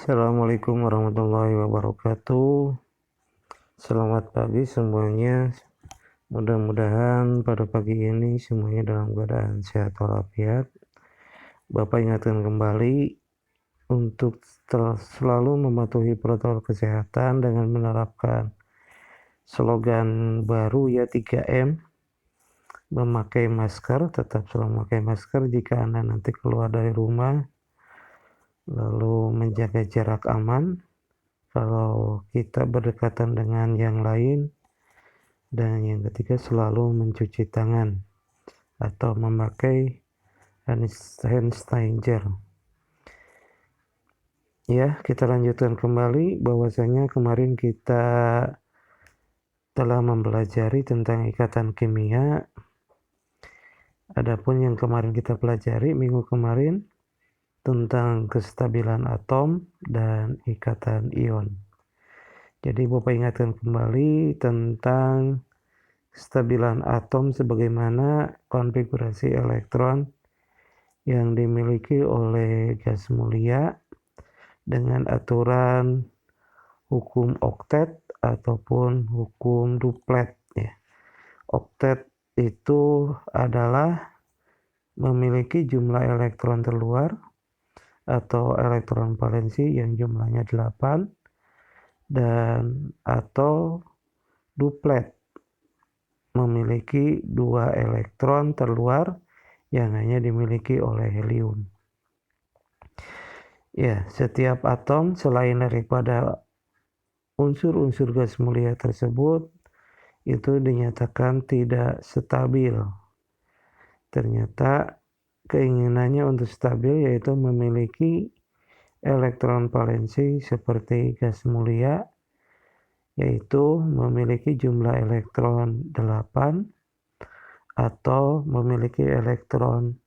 Assalamualaikum warahmatullahi wabarakatuh. Selamat pagi semuanya. Mudah-mudahan pada pagi ini semuanya dalam keadaan sehat walafiat. Bapak ingatkan kembali untuk selalu mematuhi protokol kesehatan dengan menerapkan slogan baru ya 3M. Memakai masker, tetap selalu memakai masker jika Anda nanti keluar dari rumah. Lalu menjaga jarak aman kalau kita berdekatan dengan yang lain, dan yang ketiga selalu mencuci tangan atau memakai hand sanitizer. Ya, kita lanjutkan kembali bahwasanya kemarin kita telah mempelajari tentang ikatan kimia. Adapun yang kemarin kita pelajari minggu kemarin tentang kestabilan atom dan ikatan ion. Jadi Bapak ingatkan kembali tentang kestabilan atom sebagaimana konfigurasi elektron yang dimiliki oleh gas mulia dengan aturan hukum oktet ataupun hukum duplet ya. Oktet itu adalah memiliki jumlah elektron terluar atau elektron valensi yang jumlahnya 8 dan atau duplet memiliki 2 elektron terluar yang hanya dimiliki oleh helium. Ya, setiap atom selain daripada unsur-unsur gas mulia tersebut itu dinyatakan tidak stabil. Ternyata keinginannya untuk stabil yaitu memiliki elektron valensi seperti gas mulia, yaitu memiliki jumlah elektron 8 atau memiliki elektron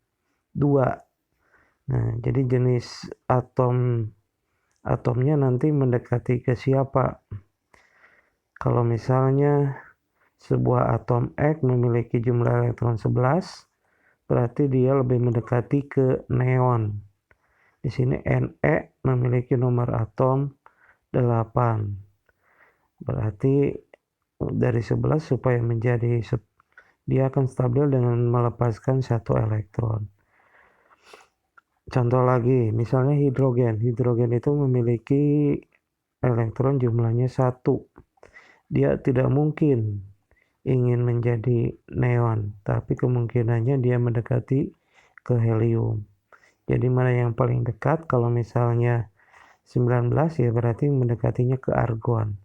2. Nah, jadi jenis atomnya nanti mendekati ke siapa? Kalau misalnya sebuah atom X memiliki jumlah elektron 11, berarti dia lebih mendekati ke neon. Di sini Ne memiliki nomor atom 8. Berarti dari 11 supaya menjadi dia akan stabil dengan melepaskan 1 elektron. Contoh lagi, misalnya hidrogen. Hidrogen itu memiliki elektron jumlahnya 1. Dia tidak mungkin ingin menjadi neon, tapi kemungkinannya dia mendekati ke helium. Jadi mana yang paling dekat? Kalau misalnya 19 ya berarti mendekatinya ke argon.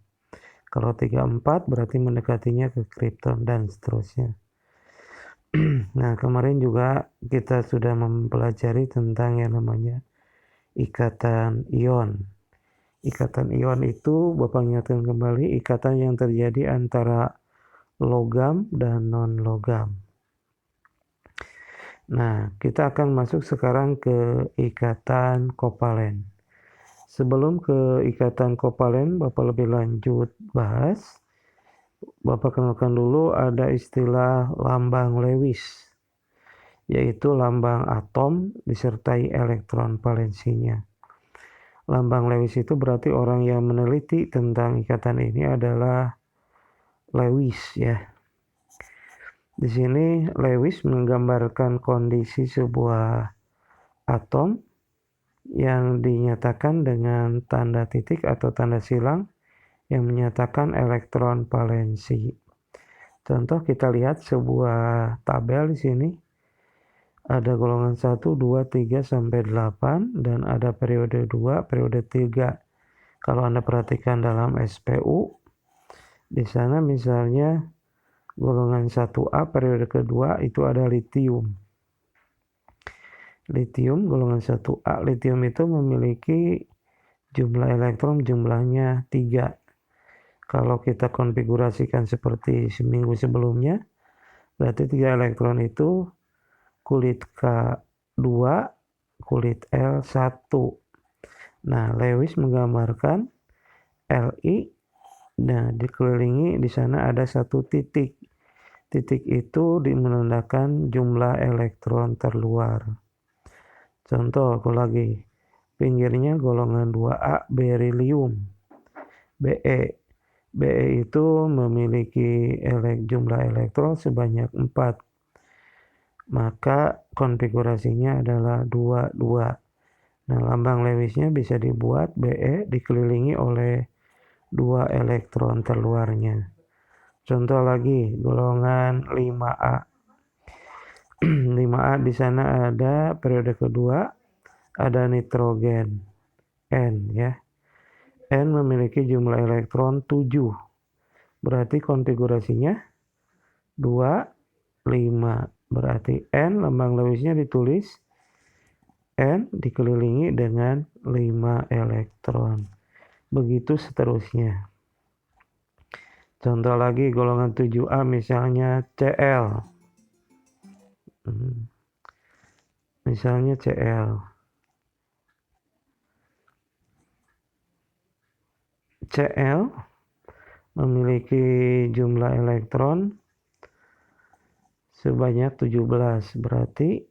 Kalau 34 berarti mendekatinya ke krypton dan seterusnya. Nah, kemarin juga kita sudah mempelajari tentang yang namanya ikatan ion. Ikatan ion itu Bapak ingatkan kembali ikatan yang terjadi antara logam dan non-logam. Nah, kita akan masuk sekarang ke ikatan kovalen. Sebelum ke ikatan kovalen, Bapak lebih lanjut bahas. Bapak kenalkan dulu ada istilah lambang Lewis, yaitu lambang atom disertai elektron valensinya. Lambang Lewis itu berarti orang yang meneliti tentang ikatan ini adalah Lewis ya. Di sini Lewis menggambarkan kondisi sebuah atom yang dinyatakan dengan tanda titik atau tanda silang yang menyatakan elektron valensi. Contoh kita lihat sebuah tabel di sini. Ada golongan 1, 2, 3 sampai 8 dan ada periode 2, periode 3. Kalau Anda perhatikan dalam SPU di sana misalnya golongan 1A periode kedua itu ada litium. Litium golongan 1A, litium itu memiliki jumlah elektron jumlahnya 3. Kalau kita konfigurasikan seperti seminggu sebelumnya, berarti 3 elektron itu kulit K2, kulit L1. Nah, Lewis menggambarkan Li, nah dikelilingi di sana ada 1 titik. Titik itu menandakan jumlah elektron terluar. Contoh aku lagi, pinggirnya golongan 2A berilium. Be itu memiliki jumlah elektron sebanyak 4. Maka konfigurasinya adalah 2, 2. Nah, lambang Lewisnya bisa dibuat Be dikelilingi oleh 2 elektron terluarnya. Contoh lagi, golongan 5A. 5A di sana ada periode kedua, ada nitrogen N ya. N memiliki jumlah elektron 7. Berarti konfigurasinya 2, 5. Berarti N lambang Lewisnya ditulis N dikelilingi dengan 5 elektron. Begitu seterusnya. Contoh lagi golongan 7A misalnya Cl. Misalnya Cl. Cl memiliki jumlah elektron sebanyak 17. Berarti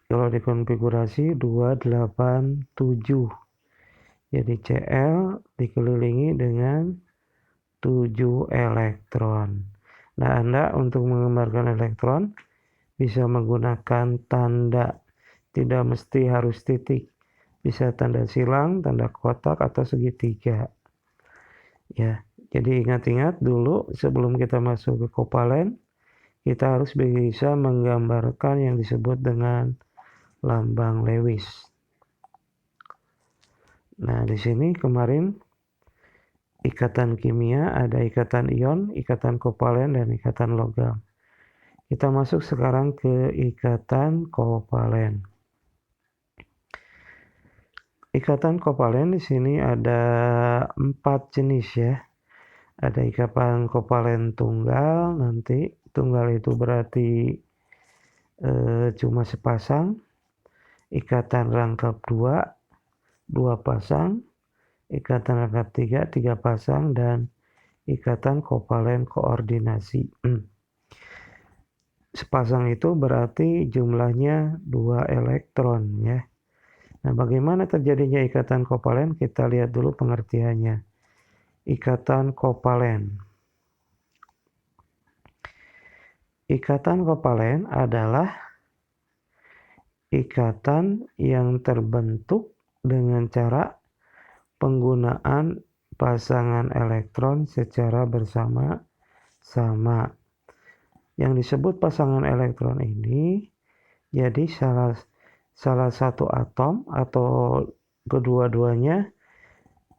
kalau dikonfigurasi 287. Jadi Cl dikelilingi dengan 7 elektron. Nah, Anda untuk menggambarkan elektron bisa menggunakan tanda. Tidak mesti harus titik. Bisa tanda silang, tanda kotak, atau segitiga. Ya, jadi ingat-ingat dulu sebelum kita masuk ke kovalen, kita harus bisa menggambarkan yang disebut dengan lambang Lewis. Nah, di sini kemarin ikatan kimia ada ikatan ion, ikatan kovalen, dan ikatan logam. Kita masuk sekarang ke ikatan kovalen. Ikatan kovalen di sini ada 4 jenis ya. Ada ikatan kovalen tunggal, nanti tunggal itu berarti cuma sepasang. Ikatan rangkap 2, 2 pasang. Ikatan rangkap 3, 3 pasang, dan ikatan kovalen koordinasi. Sepasang itu berarti jumlahnya 2 elektron ya. Nah, bagaimana terjadinya ikatan kovalen? Kita lihat dulu pengertiannya. Ikatan kovalen. Ikatan kovalen adalah ikatan yang terbentuk dengan cara penggunaan pasangan elektron secara bersama-sama. Yang disebut pasangan elektron ini jadi salah satu atom atau kedua-duanya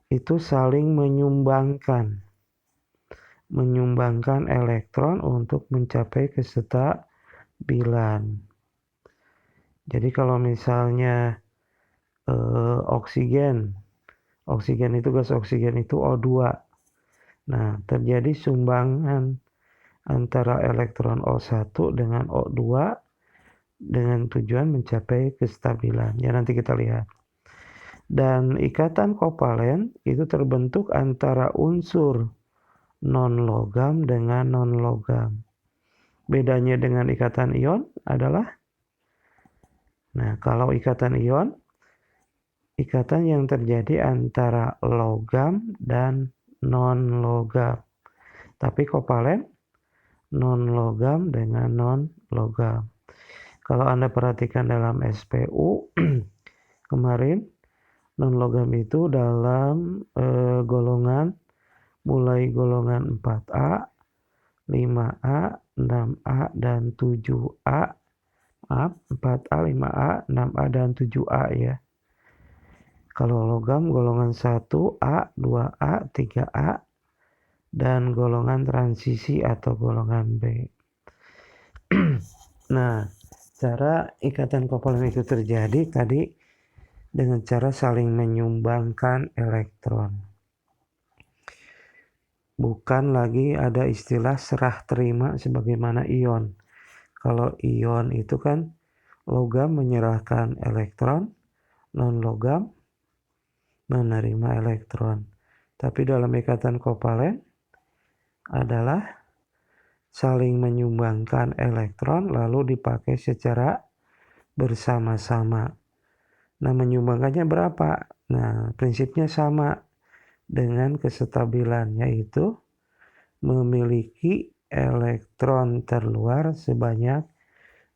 itu saling menyumbangkan elektron untuk mencapai kestabilan. Jadi kalau misalnya oksigen itu gas oksigen itu O2. Nah, terjadi sumbangan antara elektron O1 dengan O2 dengan tujuan mencapai kestabilan. Ya, nanti kita lihat. Dan ikatan kovalen itu terbentuk antara unsur non-logam dengan non-logam. Bedanya dengan ikatan ion adalah, nah, kalau ikatan ion, ikatan yang terjadi antara logam dan non-logam. Tapi kovalen, non-logam dengan non-logam. Kalau Anda perhatikan dalam SPU kemarin, non-logam itu dalam golongan, mulai golongan 4A, 5A, 6A, dan 7A. Maaf, 4A, 5A, 6A, dan 7A ya. Kalau logam golongan 1A, 2A, 3A, dan golongan transisi atau golongan B. Nah, cara ikatan kovalen itu terjadi tadi dengan cara saling menyumbangkan elektron. Bukan lagi ada istilah serah terima sebagaimana ion. Kalau ion itu kan logam menyerahkan elektron, non-logam menerima elektron. Tapi dalam ikatan kovalen adalah saling menyumbangkan elektron lalu dipakai secara bersama-sama. Nah, menyumbangkannya berapa? Nah, prinsipnya sama dengan kestabilan, yaitu memiliki elektron terluar sebanyak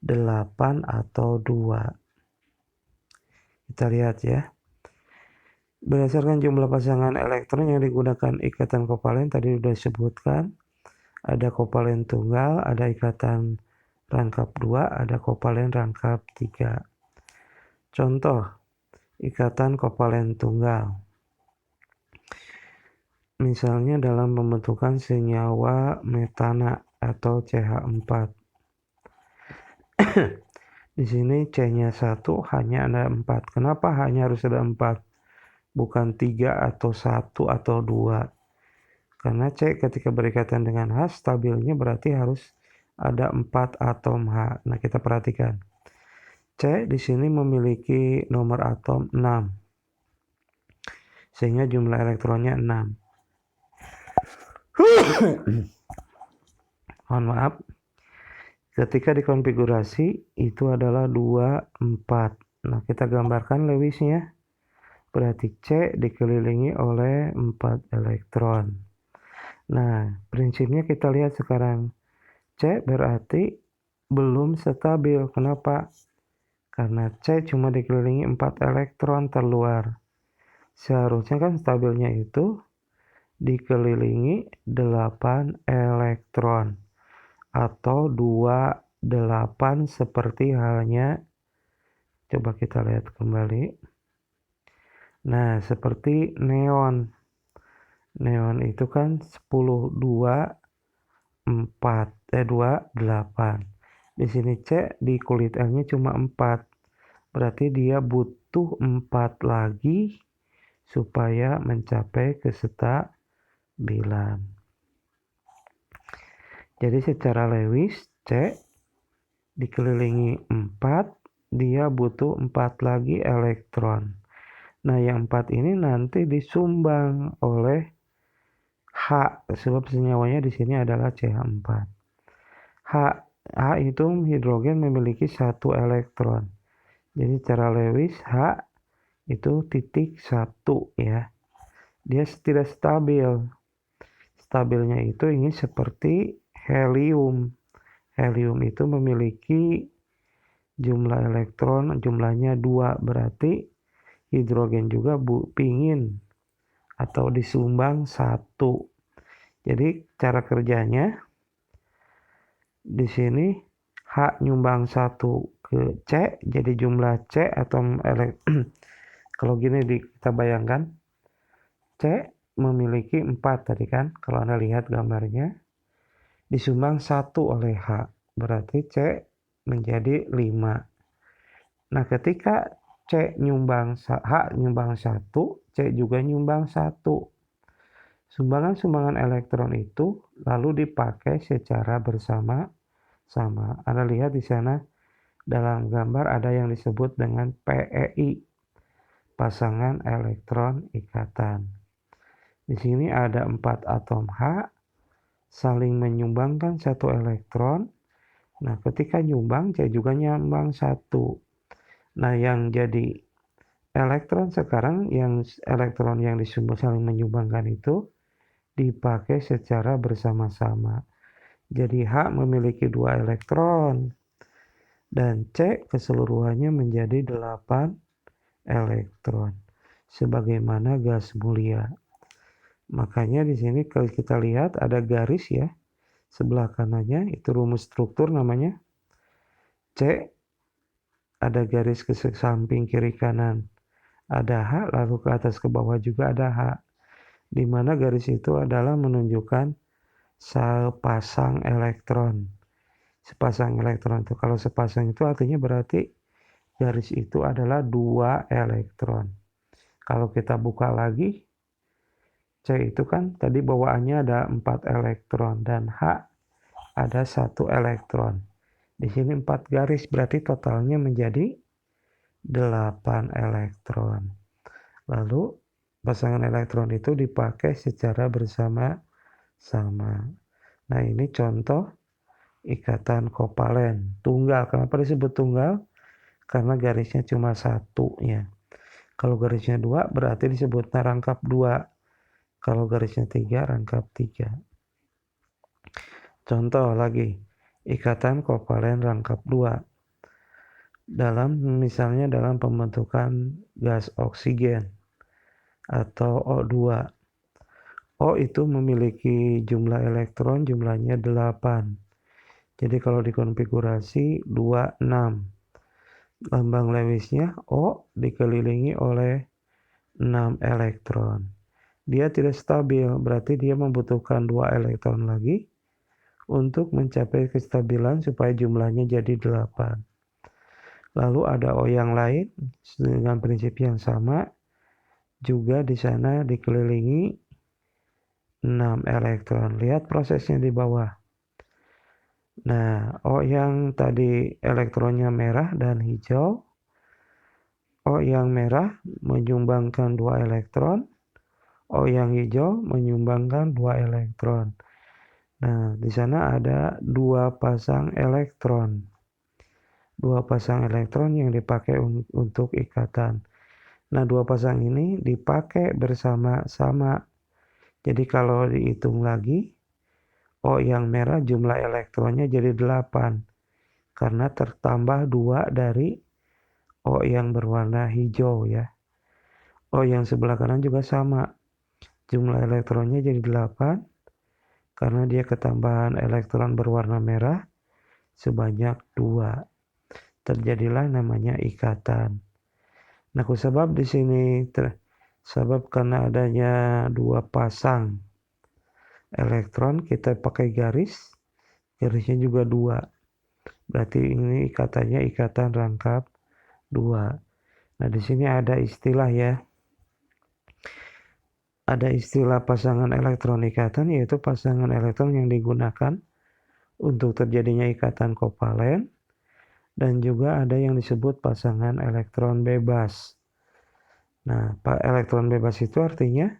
8 atau 2. Kita lihat ya. Berdasarkan jumlah pasangan elektron yang digunakan ikatan kovalen tadi sudah disebutkan. Ada kovalen tunggal, ada ikatan rangkap 2, ada kovalen rangkap 3. Contoh, ikatan kovalen tunggal. Misalnya dalam pembentukan senyawa metana atau CH4. Di sini C-nya 1 hanya ada 4. Kenapa hanya harus ada 4? Bukan 3 atau 1 atau 2. Karena C ketika berikatan dengan H, stabilnya berarti harus ada 4 atom H. Nah, kita perhatikan. C di sini memiliki nomor atom 6. Sehingga jumlah elektronnya 6. Mohon maaf. Ketika dikonfigurasi, itu adalah 2, 4. Nah, kita gambarkan Lewisnya. Berarti C dikelilingi oleh 4 elektron. Nah, prinsipnya kita lihat sekarang. C berarti belum stabil. Kenapa? Karena C cuma dikelilingi 4 elektron terluar. Seharusnya kan stabilnya itu dikelilingi 8 elektron. Atau 28 seperti halnya. Coba kita lihat kembali. Nah, seperti neon. Neon itu kan 10, 2, 4, 2, 8. Di sini C di kulit L-nya cuma 4. Berarti dia butuh 4 lagi supaya mencapai kestabilan. Jadi secara Lewis, C dikelilingi 4, dia butuh 4 lagi elektron. Nah, yang 4 ini nanti disumbang oleh H, sebab senyawanya di sini adalah CH4. H itu hidrogen memiliki 1 elektron. Jadi secara Lewis H itu titik 1 ya. Dia tidak stabil. Stabilnya itu ini seperti helium. Helium itu memiliki jumlah elektron jumlahnya 2, berarti hidrogen juga pingin atau disumbang 1. Jadi cara kerjanya di sini H nyumbang 1 ke C, jadi jumlah C atom kalau gini kita bayangkan C memiliki 4 tadi kan, kalau Anda lihat gambarnya disumbang 1 oleh H, berarti C menjadi 5. Nah, ketika H nyumbang 1, C juga nyumbang 1. Sumbangan-sumbangan elektron itu lalu dipakai secara bersama-sama. Anda lihat di sana dalam gambar ada yang disebut dengan PEI, pasangan elektron ikatan. Di sini ada 4 atom H saling menyumbangkan 1 elektron. Nah, ketika nyumbang, C juga nyumbang 1. Nah, yang jadi elektron sekarang, elektron yang saling menyumbangkan itu dipakai secara bersama-sama. Jadi H memiliki 2 elektron dan C keseluruhannya menjadi 8 elektron. Sebagaimana gas mulia. Makanya di sini kalau kita lihat ada garis ya. Sebelah kanannya itu rumus struktur namanya. C ada garis ke samping kiri kanan. Ada H, lalu ke atas ke bawah juga ada H. Di mana garis itu adalah menunjukkan sepasang elektron. Sepasang elektron itu, kalau sepasang itu artinya berarti garis itu adalah 2 elektron. Kalau kita buka lagi, C itu kan tadi bawaannya ada 4 elektron dan H ada 1 elektron. Di sini 4 garis berarti totalnya menjadi 8 elektron. Lalu pasangan elektron itu dipakai secara bersama-sama. Nah, ini contoh ikatan kovalen tunggal. Kenapa disebut tunggal? Karena garisnya cuma 1 ya. Kalau garisnya 2 berarti disebutnya rangkap 2. Kalau garisnya 3 rangkap 3. Contoh lagi, ikatan kovalen rangkap 2. Misalnya dalam pembentukan gas oksigen atau O2. O itu memiliki jumlah elektron jumlahnya 8. Jadi kalau dikonfigurasi 2, 6. Lambang Lewisnya O dikelilingi oleh 6 elektron. Dia tidak stabil, berarti dia membutuhkan 2 elektron lagi untuk mencapai kestabilan supaya jumlahnya jadi 8. Lalu ada O yang lain dengan prinsip yang sama, juga di sana dikelilingi 6 elektron. Lihat prosesnya di bawah. Nah, O yang tadi elektronnya merah dan hijau. O yang merah menyumbangkan 2 elektron. O yang hijau menyumbangkan 2 elektron. Nah, di sana ada 2 pasang elektron. 2 pasang elektron yang dipakai untuk ikatan. Nah, 2 pasang ini dipakai bersama-sama. Jadi kalau dihitung lagi, O yang merah jumlah elektronnya jadi 8. Karena tertambah 2 dari O yang berwarna hijau ya. O yang sebelah kanan juga sama. Jumlah elektronnya jadi 8. Karena dia ketambahan elektron berwarna merah sebanyak 2. Terjadilah namanya ikatan. Nah, kusebab di sini sebab karena adanya 2 pasang elektron, kita pakai garisnya juga 2. Berarti ini ikatannya ikatan rangkap 2. Nah, di sini ada istilah ya. Ada istilah pasangan elektron ikatan, yaitu pasangan elektron yang digunakan untuk terjadinya ikatan kovalen. Dan juga ada yang disebut pasangan elektron bebas. Nah, elektron bebas itu artinya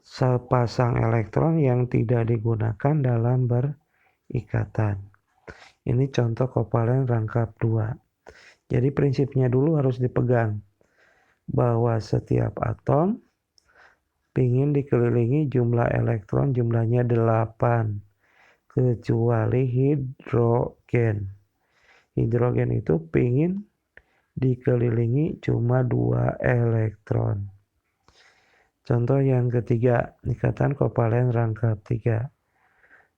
sepasang elektron yang tidak digunakan dalam berikatan. Ini contoh kovalen rangkap 2. Jadi prinsipnya dulu harus dipegang, bahwa setiap atom ingin dikelilingi jumlah elektron jumlahnya 8, kecuali hidrogen. Hidrogen itu ingin dikelilingi cuma 2 elektron. Contoh yang ketiga, ikatan kovalen rangkap 3.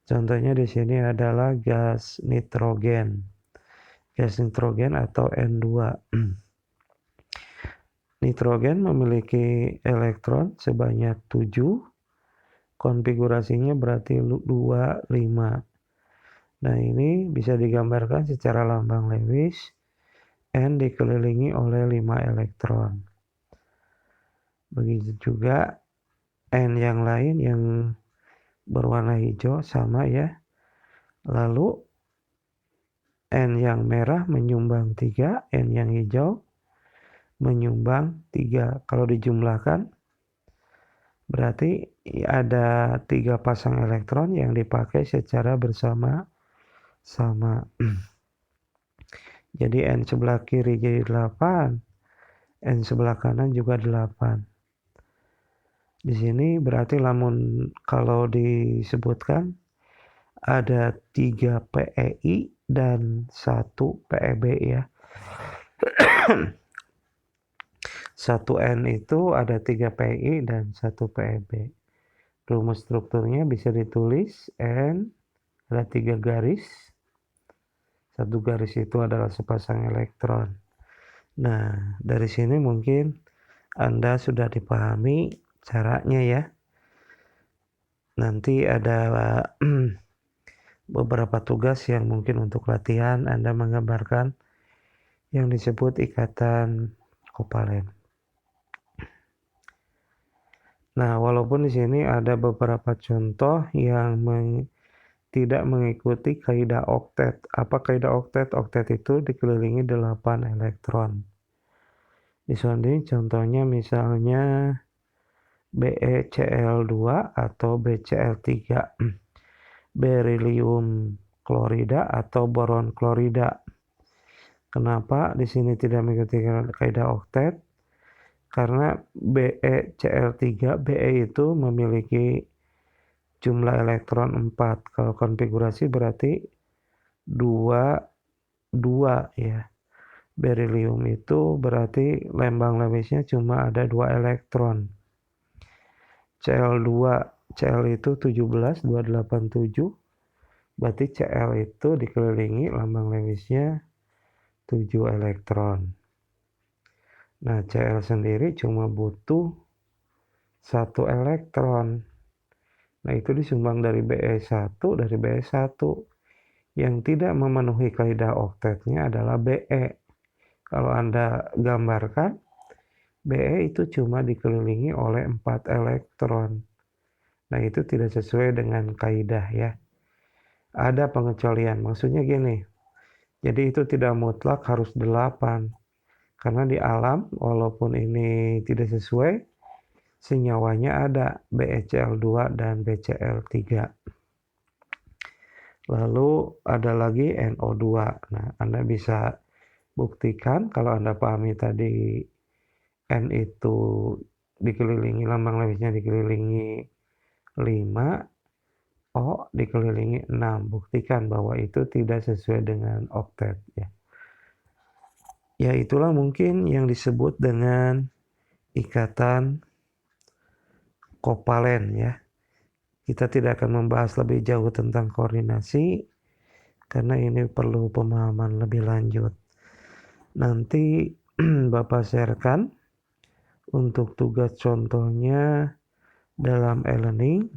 Contohnya di sini adalah gas nitrogen. Gas nitrogen atau N2. Nitrogen memiliki elektron sebanyak 7. Konfigurasinya berarti 2, 5. Nah, ini bisa digambarkan secara lambang Lewis. N dikelilingi oleh 5 elektron. Begitu juga N yang lain yang berwarna hijau sama ya. Lalu N yang merah menyumbang 3, N yang hijau menyumbang 3. Kalau dijumlahkan berarti ada 3 pasang elektron yang dipakai secara bersama-sama. Jadi N sebelah kiri jadi 8, N sebelah kanan juga 8. Di sini berarti kalau disebutkan ada 3 PeI dan 1 PeB ya. 1 N itu ada 3 PeI dan 1 PeB. Rumus strukturnya bisa ditulis N ada 3 garis. 1 garis itu adalah sepasang elektron. Nah, dari sini mungkin Anda sudah dipahami caranya ya. Nanti ada beberapa tugas yang mungkin untuk latihan Anda menggambarkan yang disebut ikatan kovalen. Nah, walaupun di sini ada beberapa contoh yang tidak mengikuti kaidah oktet. Apa kaidah oktet? Oktet itu dikelilingi 8 elektron. Di sini contohnya misalnya BeCl2 atau BCl3, berilium klorida atau boron klorida. Kenapa di sini tidak mengikuti kaidah oktet? karena BeCl3, Be itu memiliki jumlah elektron 4. Kalau konfigurasi berarti 2 ya. Berilium itu berarti lembang Lewisnya cuma ada 2 elektron. Cl2, Cl itu 17, 287. Berarti Cl itu dikelilingi lambang Lewisnya 7 elektron. Nah, Cl sendiri cuma butuh 1 elektron. Nah, itu disumbang dari Be1, dari Be1. Yang tidak memenuhi kaidah oktetnya adalah Be. Kalau Anda gambarkan, Be itu cuma dikelilingi oleh 4 elektron. Nah, itu tidak sesuai dengan kaidah ya. Ada pengecualian, maksudnya gini. Jadi itu tidak mutlak harus 8. Karena di alam, walaupun ini tidak sesuai, senyawanya ada BeCl2 dan BCl3. Lalu ada lagi NO2. Nah, Anda bisa buktikan kalau Anda pahami tadi N itu dikelilingi, lambang Lewisnya dikelilingi 5, O dikelilingi 6. Buktikan bahwa itu tidak sesuai dengan oktet ya. Ya, itulah mungkin yang disebut dengan ikatan kovalen ya. Kita tidak akan membahas lebih jauh tentang koordinasi karena ini perlu pemahaman lebih lanjut. Nanti Bapak sharekan untuk tugas contohnya dalam e-learning.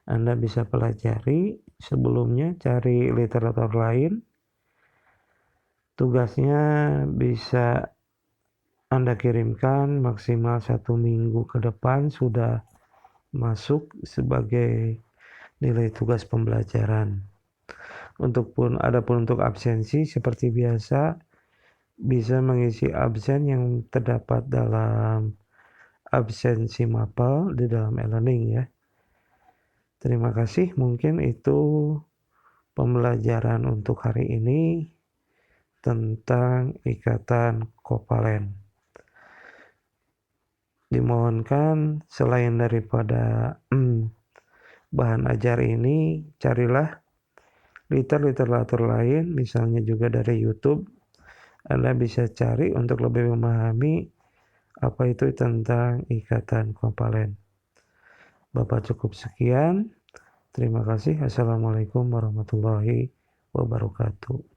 Anda bisa pelajari sebelumnya, cari literatur lain. Tugasnya bisa Anda kirimkan maksimal 1 minggu ke depan sudah masuk sebagai nilai tugas pembelajaran. Adapun untuk absensi seperti biasa bisa mengisi absen yang terdapat dalam absensi mapel di dalam e-learning ya. Terima kasih, mungkin itu pembelajaran untuk hari ini tentang ikatan kovalen. Dimohonkan selain daripada bahan ajar ini, carilah literatur lain, misalnya juga dari YouTube. Anda bisa cari untuk lebih memahami apa itu tentang ikatan kovalen. Bapak cukup sekian. Terima kasih. Assalamualaikum warahmatullahi wabarakatuh.